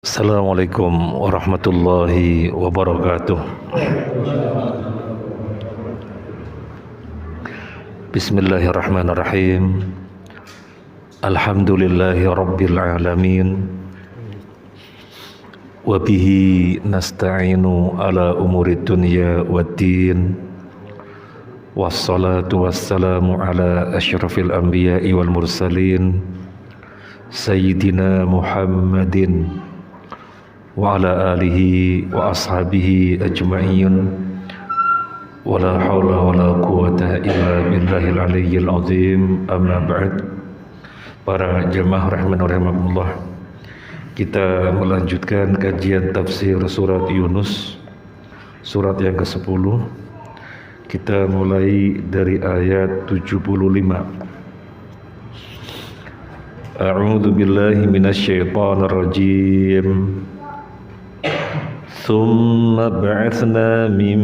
Assalamualaikum warahmatullahi wabarakatuh. Bismillahirrahmanirrahim. Alhamdulillahi rabbil alamin. Wa bihi nasta'inu ala umurid dunya waddin. Wassalatu wassalamu ala asyrafil anbiya'i wal mursalin Sayyidina Muhammadin wa ala alihi wa ashabihi ajma'in. Wala hawla wala quwata illa billahil aliyyil azim. Amma ba'd. Para jemaah rahman wa rahimakumullah, kita melanjutkan kajian tafsir surat Yunus, surat yang ke-10. Kita mulai dari ayat 75. A'udzu billahi minasyaitonir rajim. Tsumma ba'atsna min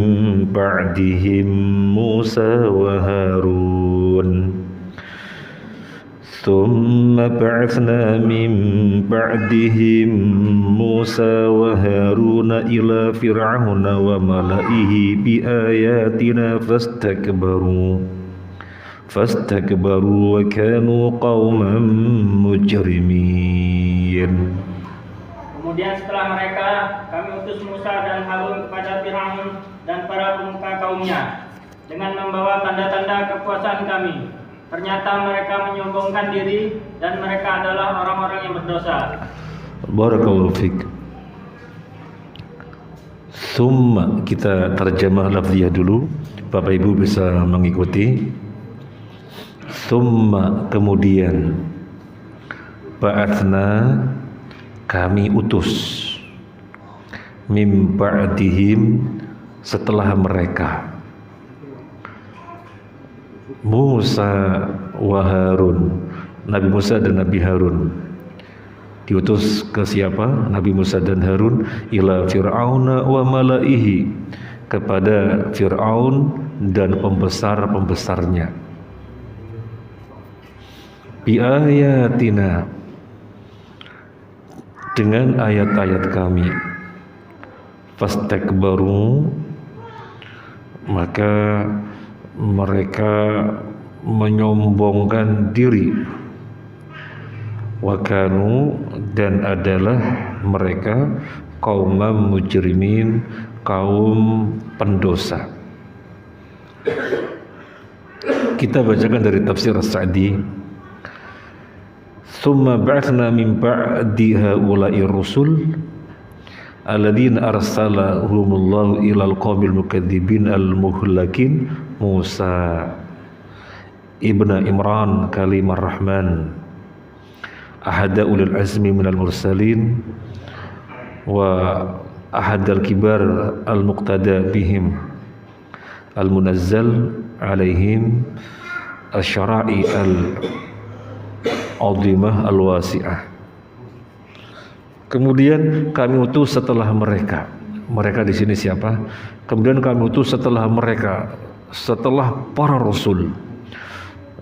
ba'dihim Musa wa Harun. Tsumma ba'atsna min ba'dihim Musa wa Harun ila fir'auna wa mala'ihi bi ayatina fastakbaru wa kanu qauman mujrimin. Kemudian setelah mereka, kami utus Musa dan Harun kepada Fir'aun dan para pemuka kaumnya dengan membawa tanda-tanda kekuasaan kami. Ternyata mereka menyombongkan diri dan mereka adalah orang-orang yang berdosa. Barakallahu fiik. Summa, kita terjemah lafziyah dulu, Bapak Ibu bisa mengikuti. Summa, kemudian, ba'atsna, kami utus, mim ba'dihim, setelah mereka, Musa wa Harun, Nabi Musa dan Nabi Harun. Diutus ke siapa? Nabi Musa dan Harun ila fir'auna wa mala'ihi, kepada Fir'aun dan pembesar-pembesarnya. Bi ayatina, dengan ayat-ayat kami. Fastakbaru, maka mereka menyombongkan diri. Wa kanu, dan adalah mereka qaumam mujrimin, kaum pendosa. Kita bacakan dari tafsir As-Sa'di. Tsumma ba'atsna min ba'di haula'ir rusul alladzina arsalahumullahu ilal qaumil mukadzibin al-muhlakin Musa ibna Imran kalimar rahman ahada ulil azmi minal mursalin wa ahadal kibar al-muqtada bihim al-munazzal alaihim asyara'i al-azimah al-wasi'ah. Kemudian kami utus setelah mereka. Mereka di sini siapa? Kemudian kami utus setelah mereka, setelah para rasul,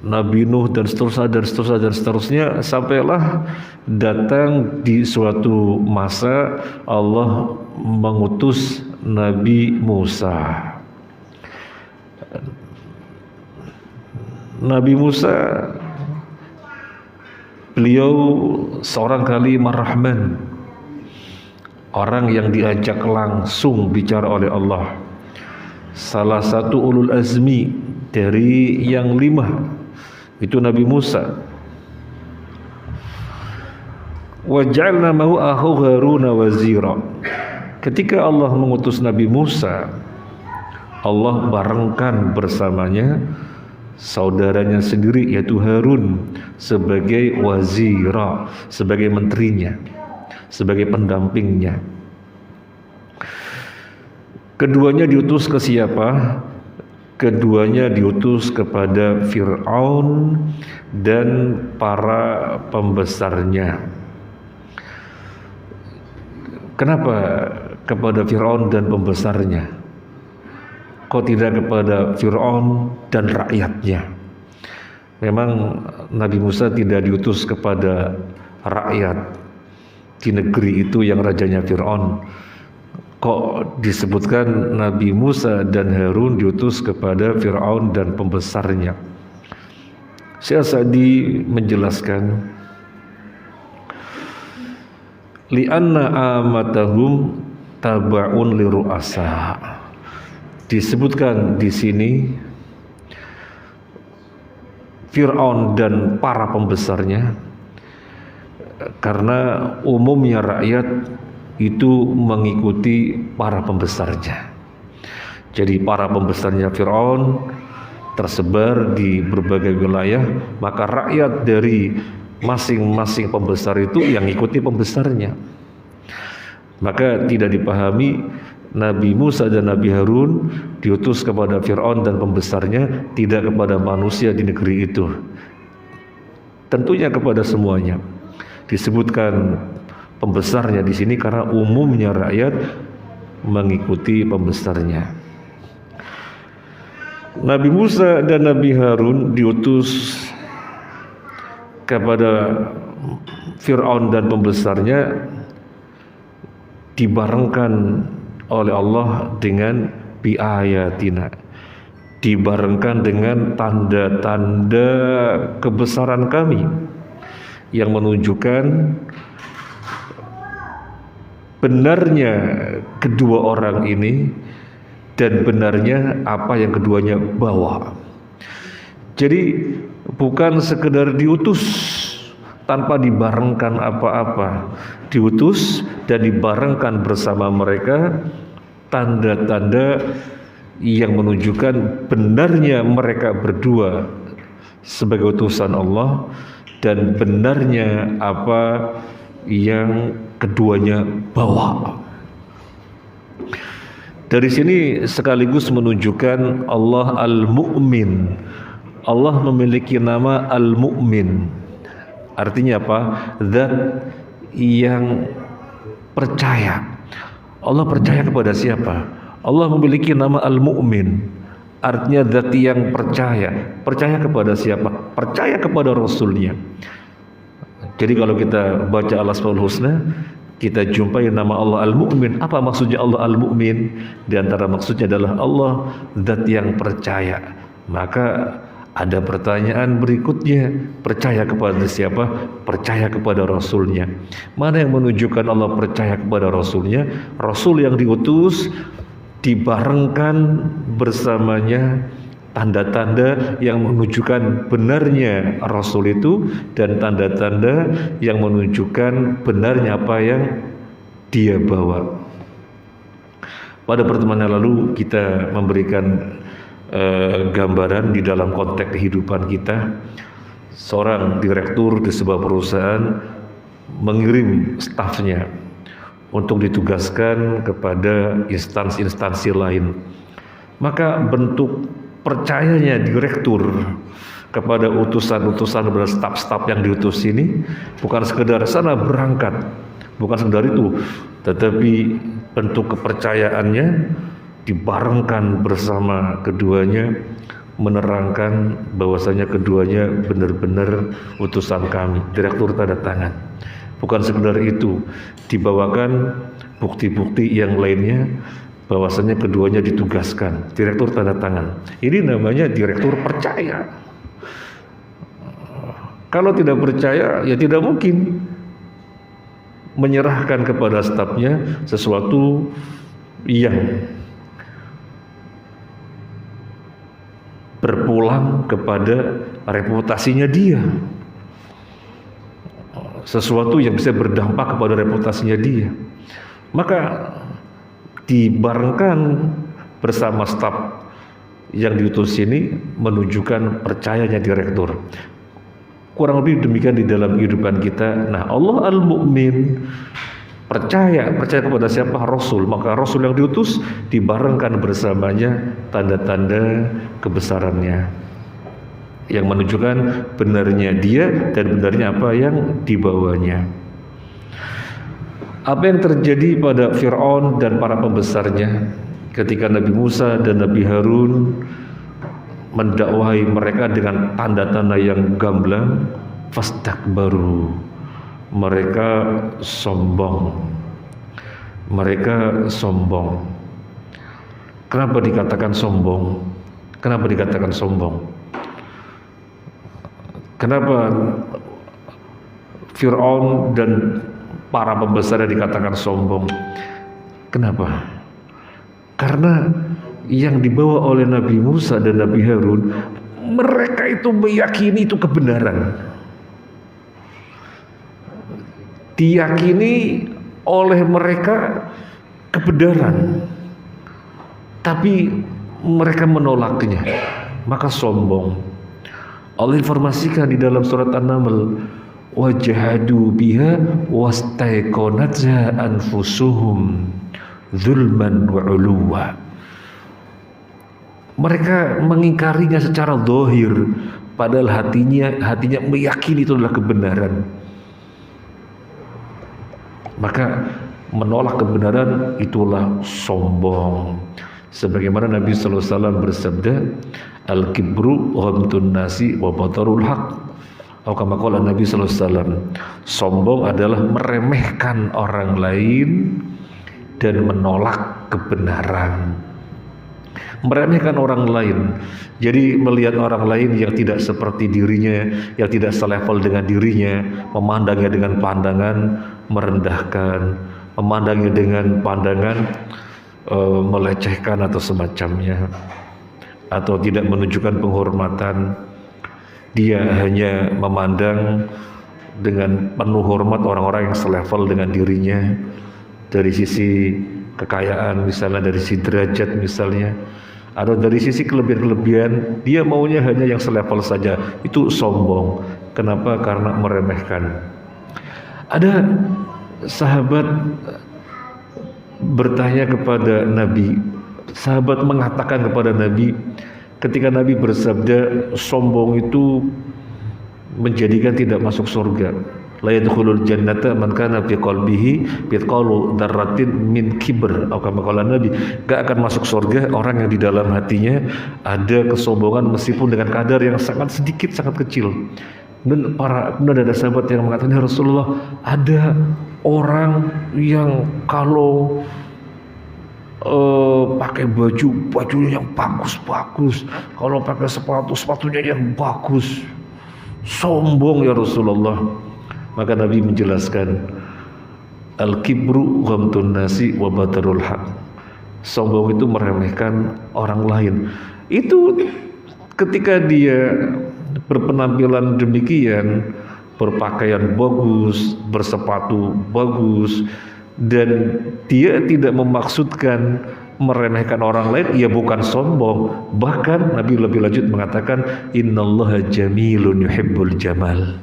Nabi Nuh dan seterusnya, sampailah datang di suatu masa Allah mengutus Nabi Musa. Nabi Musa, beliau seorang kalimar rahman, orang yang diajak langsung bicara oleh Allah, salah satu ulul azmi dari yang 5, itu Nabi Musa. Wa ja'alna ma'ahu akhahu Haruna wazira. Ketika Allah mengutus Nabi Musa, Allah barengkan bersamanya saudaranya sendiri, yaitu Harun, sebagai wazira, sebagai menterinya, sebagai pendampingnya. Keduanya diutus ke siapa? Keduanya diutus kepada Fir'aun dan para pembesarnya. Kenapa kepada Fir'aun dan pembesarnya? Kok tidak kepada Fir'aun dan rakyatnya? Memang Nabi Musa tidak diutus kepada rakyat, di negeri itu yang rajanya Fir'aun. Kok disebutkan Nabi Musa dan Harun diutus kepada Fir'aun dan pembesarnya? Syekh Sa'di menjelaskan, li'anna amatahum taba'un liru'asa. Disebutkan di sini Fir'aun dan para pembesarnya karena umumnya rakyat itu mengikuti para pembesarnya. Jadi para pembesarnya Fir'aun tersebar di berbagai wilayah, maka rakyat dari masing-masing pembesar itu yang ikuti pembesarnya. Maka tidak dipahami Nabi Musa dan Nabi Harun diutus kepada Fir'aun dan pembesarnya, tidak kepada manusia di negeri itu. Tentunya kepada semuanya. Disebutkan pembesarnya di sini karena umumnya rakyat mengikuti pembesarnya. Nabi Musa dan Nabi Harun diutus kepada Fir'aun dan pembesarnya dibarengkan oleh Allah dengan biayatina, dibarengkan dengan tanda-tanda kebesaran kami yang menunjukkan benarnya kedua orang ini dan benarnya apa yang keduanya bawa. Jadi bukan sekedar diutus tanpa dibarengkan apa-apa, diutus dan dibarengkan bersama mereka tanda-tanda yang menunjukkan benarnya mereka berdua sebagai utusan Allah dan benarnya apa yang keduanya bawa. Dari sini sekaligus menunjukkan Allah Al-Mu'min. Allah memiliki nama Al-Mu'min. Artinya apa? Zat yang percaya. Allah percaya kepada siapa? Allah memiliki nama Al-Mu'min. Artinya zat yang percaya. Percaya kepada siapa? Percaya kepada Rasulnya. Jadi kalau kita baca Al-Asmaul Husna, kita jumpai nama Allah Al-Mu'min. Apa maksudnya Allah Al-Mu'min? Di antara maksudnya adalah Allah zat yang percaya. Maka ada pertanyaan berikutnya, percaya kepada siapa? Percaya kepada Rasulnya. Mana yang menunjukkan Allah percaya kepada Rasulnya? Rasul yang diutus dibarengkan bersamanya tanda-tanda yang menunjukkan benarnya Rasul itu dan tanda-tanda yang menunjukkan benarnya apa yang dia bawa. Pada pertemuan yang lalu kita memberikan gambaran di dalam konteks kehidupan kita. Seorang direktur di sebuah perusahaan mengirim stafnya untuk ditugaskan kepada instansi-instansi lain. Maka bentuk percayanya direktur kepada utusan-utusan, kepada staf-staf yang diutus ini bukan sekedar sana berangkat, bukan sekedar itu, tetapi bentuk kepercayaannya dibarengkan bersama keduanya, menerangkan bahwasanya keduanya benar-benar utusan kami. Direktur tanda tangan. Bukan sekedar itu, dibawakan bukti-bukti yang lainnya bahwasanya keduanya ditugaskan. Direktur tanda tangan. Ini namanya direktur percaya. Kalau tidak percaya, ya tidak mungkin menyerahkan kepada stafnya sesuatu yang berpulang kepada reputasinya dia, sesuatu yang bisa berdampak kepada reputasinya dia. Maka dibarengkan bersama staf yang diutus ini menunjukkan percayanya direktur. Kurang lebih demikian di dalam kehidupan kita. Nah, Allah Al-Mu'min, percaya kepada siapa? Rasul. Maka Rasul yang diutus dibarengkan bersamanya tanda-tanda kebesarannya yang menunjukkan benarnya dia dan benarnya apa yang dibawanya. Apa yang terjadi pada Fir'aun dan para pembesarnya ketika Nabi Musa dan Nabi Harun mendakwahi mereka dengan tanda-tanda yang gamblang? Fastakbaru, mereka sombong. Mereka sombong. Kenapa dikatakan sombong? Kenapa dikatakan sombong? Kenapa Fir'aun dan para pembesarnya dikatakan sombong? Kenapa? Karena yang dibawa oleh Nabi Musa dan Nabi Harun, mereka itu meyakini itu kebenaran. Diyakini oleh mereka kebenaran, tapi mereka menolaknya, maka sombong. Allah informasikan di dalam surat An-Naml, wajahadu biha wastaiqanatha anfusuhum zulman wa uluwa. Mereka mengingkarinya secara zahir, padahal hatinya meyakini itu adalah kebenaran. Maka menolak kebenaran itulah sombong. Sebagaimana Nabi sallallahu alaihi wasallam bersabda, al-kibru ghamtun nasi wa batarul haq. Atau kama qala Nabi sallallahu alaihi wasallam, sombong adalah meremehkan orang lain dan menolak kebenaran. Meremehkan orang lain, jadi melihat orang lain yang tidak seperti dirinya, yang tidak selevel dengan dirinya, memandangnya dengan pandangan merendahkan, memandangnya dengan pandangan melecehkan atau semacamnya, atau tidak menunjukkan penghormatan. Dia hanya memandang dengan penuh hormat orang-orang yang selevel dengan dirinya, dari sisi kekayaan misalnya, dari sisi derajat misalnya, atau dari sisi kelebihan-kelebihan, dia maunya hanya yang selevel saja. Itu sombong. Kenapa? Karena meremehkan. Ada sahabat bertanya kepada Nabi, sahabat mengatakan kepada Nabi, ketika Nabi bersabda sombong itu menjadikan tidak masuk surga, la yadkhulul jannata man kana fi qalbihi mithqalu dzarratin min kibr. Atau kama qala Nabi, gak akan masuk surga orang yang di dalam hatinya ada kesombongan meskipun dengan kadar yang sangat sedikit, sangat kecil. Dan kemudian ada sahabat yang mengatakan, ya Rasulullah, ada orang yang kalau pakai bajunya yang bagus-bagus, kalau pakai sepatunya yang bagus, sombong ya Rasulullah. Maka Nabi menjelaskan, al-kibru ghamtun nasi wa batarul haq. Sombong itu meremehkan orang lain. Itu ketika dia berpenampilan demikian, berpakaian bagus, bersepatu bagus, dan dia tidak memaksudkan meremehkan orang lain, ia bukan sombong. Bahkan Nabi lebih lanjut mengatakan, innallaha jamilun yuhibbul jamal.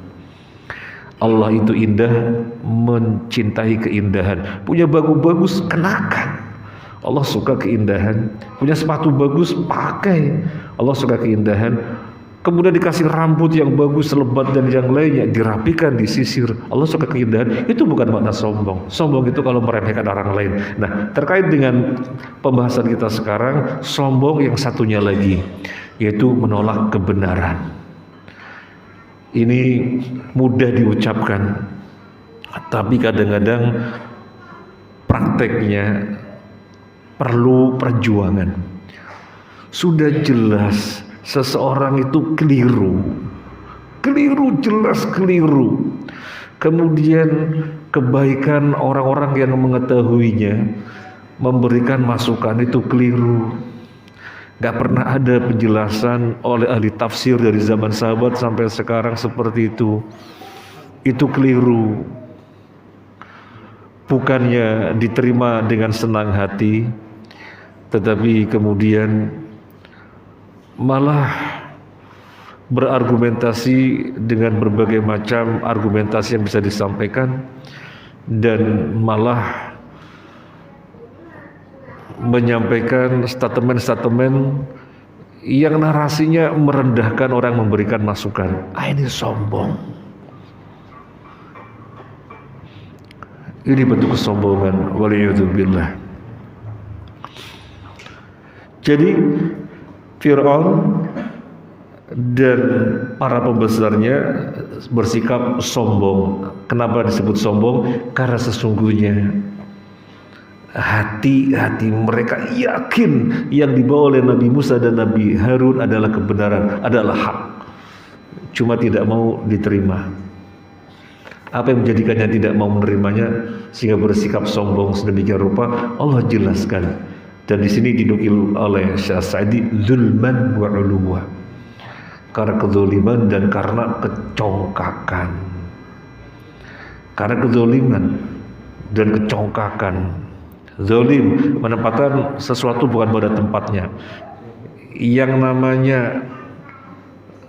Allah itu indah, mencintai keindahan. Punya baju bagus, kenakan. Allah suka keindahan. Punya sepatu bagus, pakai. Allah suka keindahan. Kemudian dikasih rambut yang bagus, lebat dan yang lainnya, dirapikan, disisir. Allah suka keindahan. Itu bukan makna sombong. Sombong itu kalau meremehkan orang lain. Nah, terkait dengan pembahasan kita sekarang, sombong yang satunya lagi, yaitu menolak kebenaran. Ini mudah diucapkan, tapi kadang-kadang prakteknya perlu perjuangan. Sudah jelas seseorang itu keliru, jelas keliru. Kemudian kebaikan orang-orang yang mengetahuinya memberikan masukan itu keliru. Gak pernah ada penjelasan oleh ahli tafsir dari zaman sahabat sampai sekarang seperti itu. Itu keliru. Bukannya diterima dengan senang hati, tetapi kemudian malah berargumentasi dengan berbagai macam argumentasi yang bisa disampaikan, dan malah menyampaikan statement-statement yang narasinya merendahkan orang memberikan masukan. Ini sombong. Ini bentuk kesombongan. Waliyadzubillah. Jadi Fir'aun dan para pembesarnya bersikap sombong. Kenapa disebut sombong? Karena sesungguhnya hati mereka yakin yang dibawa oleh Nabi Musa dan Nabi Harun adalah kebenaran, adalah hak, cuma tidak mau diterima. Apa yang menjadikannya tidak mau menerimanya sehingga bersikap sombong sedemikian rupa? Allah jelaskan, dan di sini dinukil oleh Syekh Sa'di, zulman wa uluwa, karena kezaliman dan karena kecongkakan. Karena kezaliman dan kecongkakan. Zalim menempatkan sesuatu bukan pada tempatnya. Yang namanya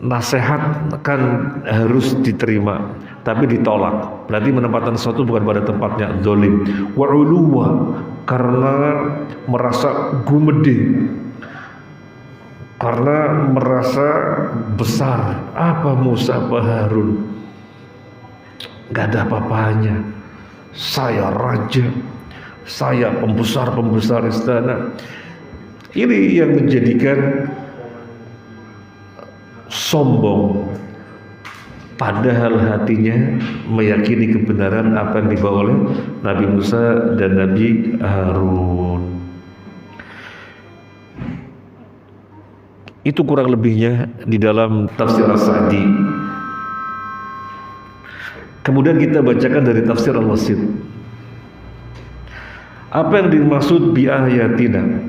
nasihat kan harus diterima, tapi ditolak, berarti menempatkan sesuatu bukan pada tempatnya. Zalim. Wa uluwa, karena merasa gumede, karena merasa besar. Apa Musa, apa Harun? Gak ada apa-apanya. Saya raja, saya pembesar istana. Ini yang menjadikan sombong, padahal hatinya meyakini kebenaran apa yang dibawa oleh Nabi Musa dan Nabi Harun. Itu kurang lebihnya di dalam tafsir As-Sa'di. Kemudian kita bacakan dari tafsir Al-Wasit. Apa yang dimaksud bi ayatina?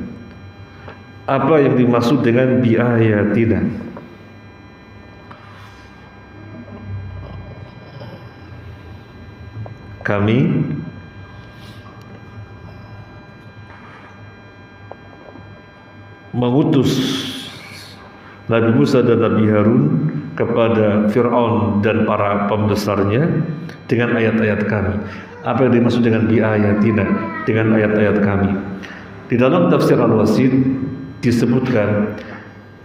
Apa yang dimaksud dengan bi ayatina? Kami mengutus Nabi Musa dan Nabi Harun kepada Fir'aun dan para pembesarnya dengan ayat-ayat kami. Apa yang dimaksud dengan bi ayatina? Dengan ayat-ayat kami. Di dalam tafsir Al-Wasit disebutkan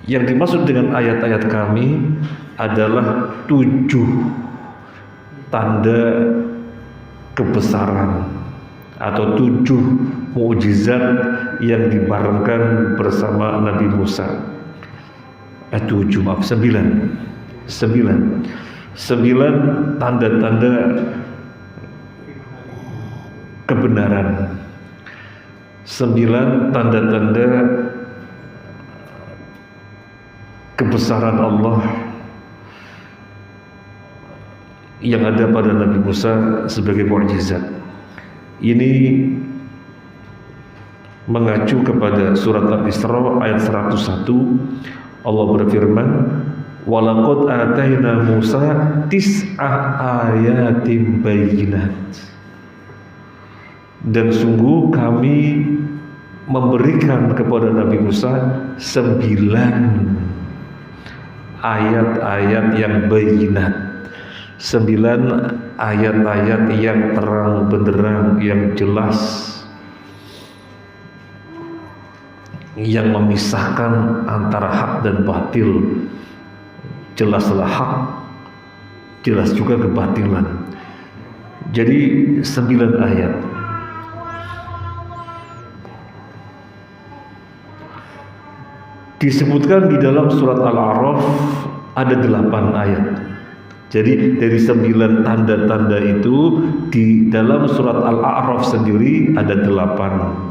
yang dimaksud dengan ayat-ayat kami adalah 7 tanda kebesaran atau 7 mukjizat yang dibarengkan bersama Nabi Musa. 9 tanda-tanda kebenaran, 9 tanda-tanda kebesaran Allah yang ada pada Nabi Musa sebagai mukjizat. Ini mengacu kepada surat Al-Isra ayat 101. Allah berfirman, walaqad ataina Musa ayatin bayyinat. Dan sungguh kami memberikan kepada Nabi Musa 9 ayat-ayat yang bayyinat, 9 ayat-ayat yang terang benderang, yang jelas, yang memisahkan antara hak dan batil. Jelaslah hak, jelas juga kebatilan. Jadi 9 ayat. Disebutkan di dalam surat Al-A'raf ada 8 ayat. Jadi dari 9 tanda-tanda itu di dalam surat Al-A'raf sendiri ada 8.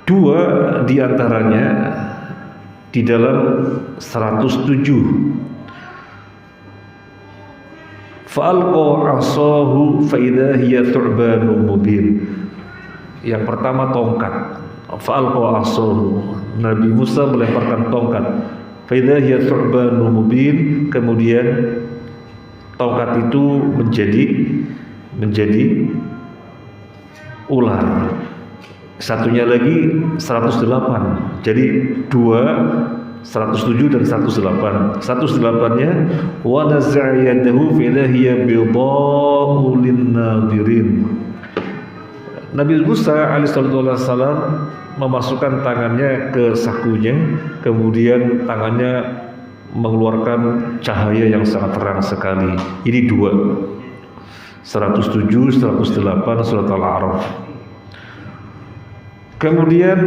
2 diantaranya di dalam 107. Fa'alqa 'asahu fa idza hiya thu'banun mubin. Yang pertama tongkat. Fa'alqa 'asahu. Nabi Musa melemparkan tongkat. Fa idza hiya thu'banun mubin. Kemudian tongkat itu menjadi ular. Satunya lagi 108. Jadi 2, 107 dan 108. 108-nya wa naza'a yadahu fa idza hiya bidha'u lin-nadirin. Nabi Musa alaihissalam memasukkan tangannya ke sakunya, kemudian tangannya mengeluarkan cahaya yang sangat terang sekali. Ini 2. 107, 108 surat Al-A'raf. Kemudian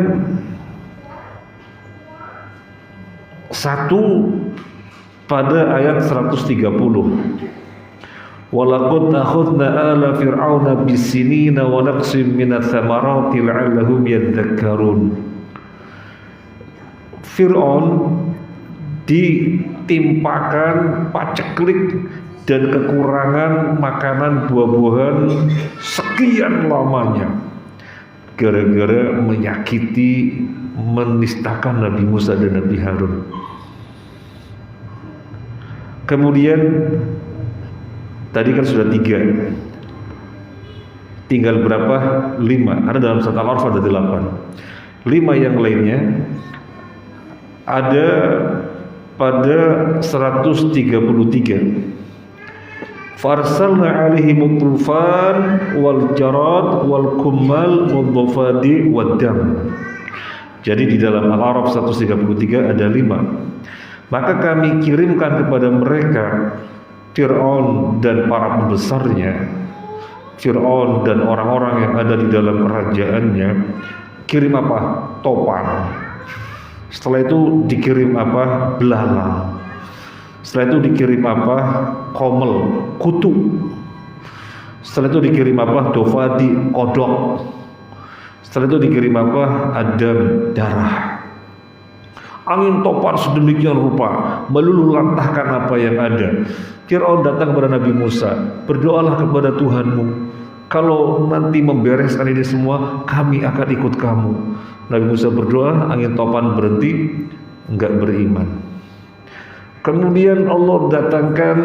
Satu pada ayat 130. Walaqad akhadna ala fir'auna bisinina wa naqsim minats tsamarati la'allahum yadhakkarun. Fir'aun ditimpakan paceklik dan kekurangan makanan buah-buahan sekian lamanya gara-gara menyakiti, menistakan Nabi Musa dan Nabi Harun. Kemudian tadi kan sudah 3, tinggal berapa? 5. Ada dalam surat Al-Araf ada 8. 5 yang lainnya ada pada 133. Farsalna alaihim tufan wal jarad wal kummal wal dhafadi wad dam. Jadi di dalam Al-Araf 133 ada 5. Maka kami kirimkan kepada mereka Fir'aun dan para pembesarnya, Fir'aun dan orang-orang yang ada di dalam kerajaannya. Kirim apa? Topan. Setelah itu dikirim apa? Belalang. Setelah itu dikirim apa? Komel, kutu. Setelah itu dikirim apa? Dofadi, kodok. Setelah itu dikirim apa? Adam, darah. Angin topan sedemikian rupa meluluh lantahkan apa yang ada. Fir'aun datang kepada Nabi Musa, berdoalah kepada Tuhanmu. Kalau nanti membereskan ini semua, kami akan ikut kamu. Nabi Musa berdoa, angin topan berhenti, enggak beriman. Kemudian Allah datangkan,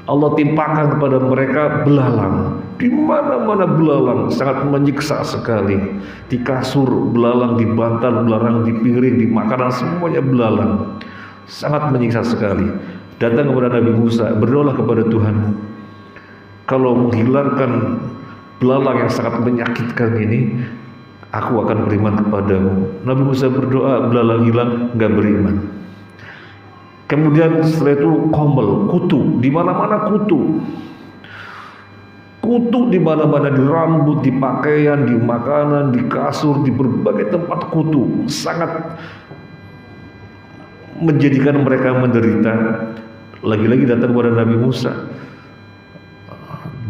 Allah timpakan kepada mereka belalang. Di mana-mana belalang, sangat menyiksa sekali. Di kasur belalang, di bantal belalang, di piring, di makanan, semuanya belalang. Sangat menyiksa sekali. Datang kepada Nabi Musa, berdoalah kepada Tuhanmu. Kalau menghilangkan belalang yang sangat menyakitkan ini, aku akan beriman kepadamu. Nabi Musa berdoa, belalang hilang, enggak beriman. Kemudian setelah itu komel, kutu, di mana-mana kutu. Kutu di mana-mana, di rambut, di pakaian, di makanan, di kasur, di berbagai tempat kutu. Sangat menjadikan mereka menderita. Lagi-lagi datang kepada Nabi Musa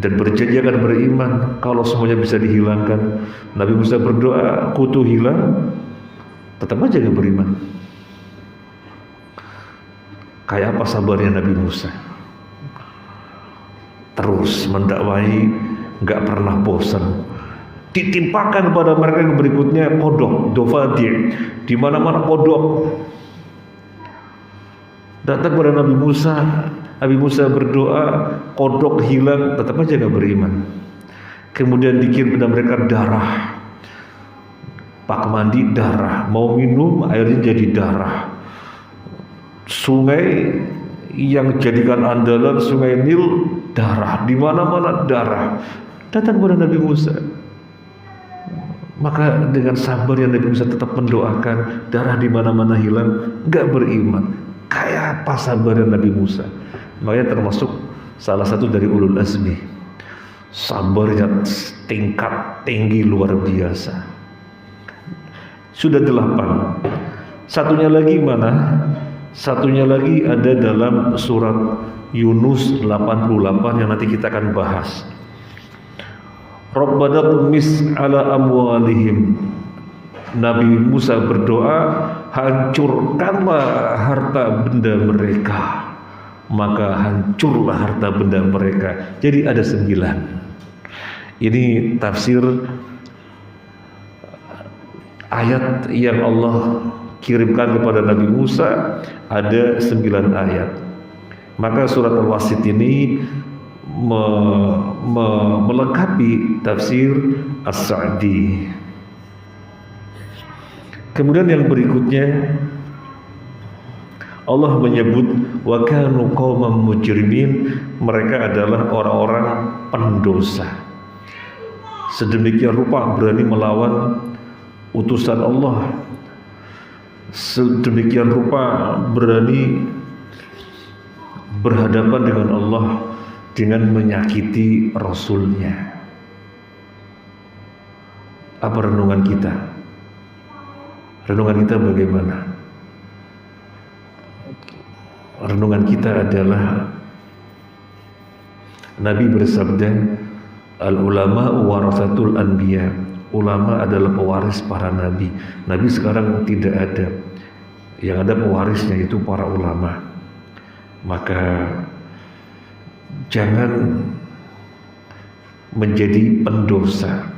dan berjanji akan beriman kalau semuanya bisa dihilangkan. Nabi Musa berdoa, kutu hilang, tetap aja gak beriman. Kayak apa sabarnya Nabi Musa? Terus mendakwai, gak pernah bosan. Ditimpakan pada mereka yang berikutnya kodok, dofadi, di mana-mana kodok. Datang kepada Nabi Musa berdoa, kodok hilang, tetap aja gak beriman. Kemudian dikirim kepada mereka darah, pak mandi darah, mau minum airnya jadi darah. Sungai yang jadikan andalan sungai Nil darah, di mana-mana darah. Datang kepada Nabi Musa. Maka dengan sabar yang Nabi Musa tetap mendoakan, darah di mana-mana hilang, enggak beriman. Kayak apa sabarnya Nabi Musa? Makanya termasuk salah satu dari ulul azmi. Sabarnya tingkat tinggi luar biasa. Sudah 8. Satunya lagi mana? Satunya lagi ada dalam surat Yunus 88 yang nanti kita akan bahas. Rabbana tumis ala amwalihim. Nabi Musa berdoa, hancurkanlah harta benda mereka. Maka hancurlah harta benda mereka. Jadi ada 9. Ini tafsir ayat yang Allah kirimkan kepada Nabi Musa, ada 9 ayat. Maka surat Al-Wasit ini melengkapi tafsir As-Sa'di. Kemudian yang berikutnya Allah menyebut wa kanu qauman mujrimin, mereka adalah orang-orang pendosa. Sedemikian rupa berani melawan utusan Allah. Sedemikian rupa berani berhadapan dengan Allah dengan menyakiti Rasulnya. Apa renungan kita? Renungan kita bagaimana? renungan kita adalah Nabi bersabda, al ulama warasatul anbiya. Ulama adalah pewaris para nabi. Nabi sekarang tidak ada. Yang ada pewarisnya itu para ulama. Maka jangan menjadi pendosa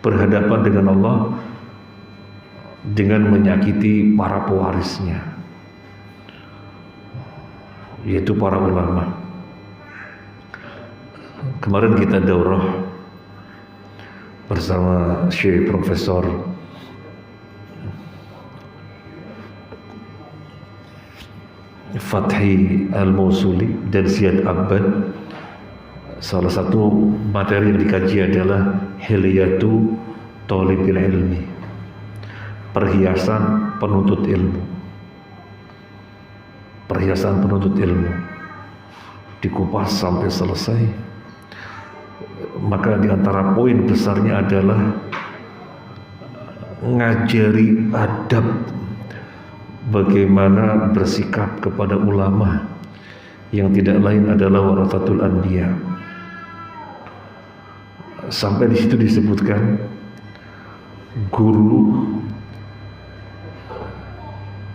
berhadapan dengan Allah dengan menyakiti para pewarisnya, yaitu para ulama. Kemarin kita daurah bersama Syekh Profesor Fathi Al-Mausuli dan Ziyad Abbad. Salah satu materi yang dikaji adalah Hilyatu Thalibil Ilmi, perhiasan penuntut ilmu. Perhiasan penuntut ilmu dikupas sampai selesai. Maka di antara poin besarnya adalah ngajari adab, bagaimana bersikap kepada ulama yang tidak lain adalah warasatul anbiya. Sampai di situ disebutkan guru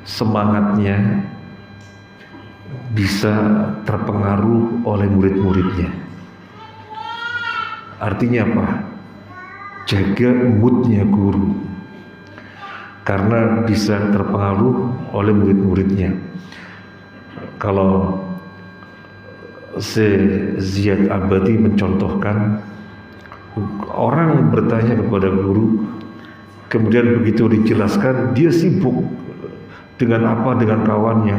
semangatnya bisa terpengaruh oleh murid-muridnya. Artinya apa? Jaga moodnya guru, karena bisa terpengaruh oleh murid-muridnya. Kalau Ziyad Abadi mencontohkan, orang bertanya kepada guru, kemudian begitu dijelaskan dia sibuk dengan apa, dengan kawannya.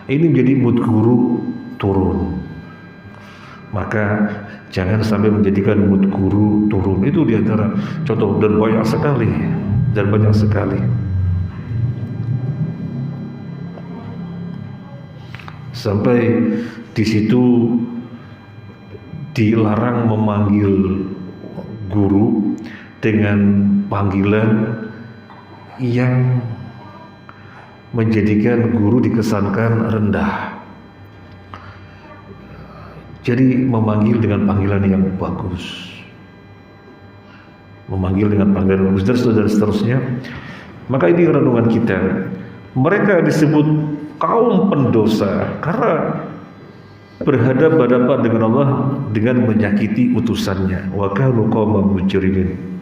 Ini menjadi mood guru turun. Maka jangan sampai menjadikan mood guru turun. Itu diantara contoh, dan banyak sekali. Sampai di situ dilarang memanggil guru dengan panggilan yang menjadikan guru dikesankan rendah. Jadi memanggil dengan panggilan yang bagus, dan seterusnya. Maka ini renungan kita. Mereka disebut kaum pendosa karena berhadapan dengan Allah dengan menyakiti utusannya. Wa kanu qauman mujrimin.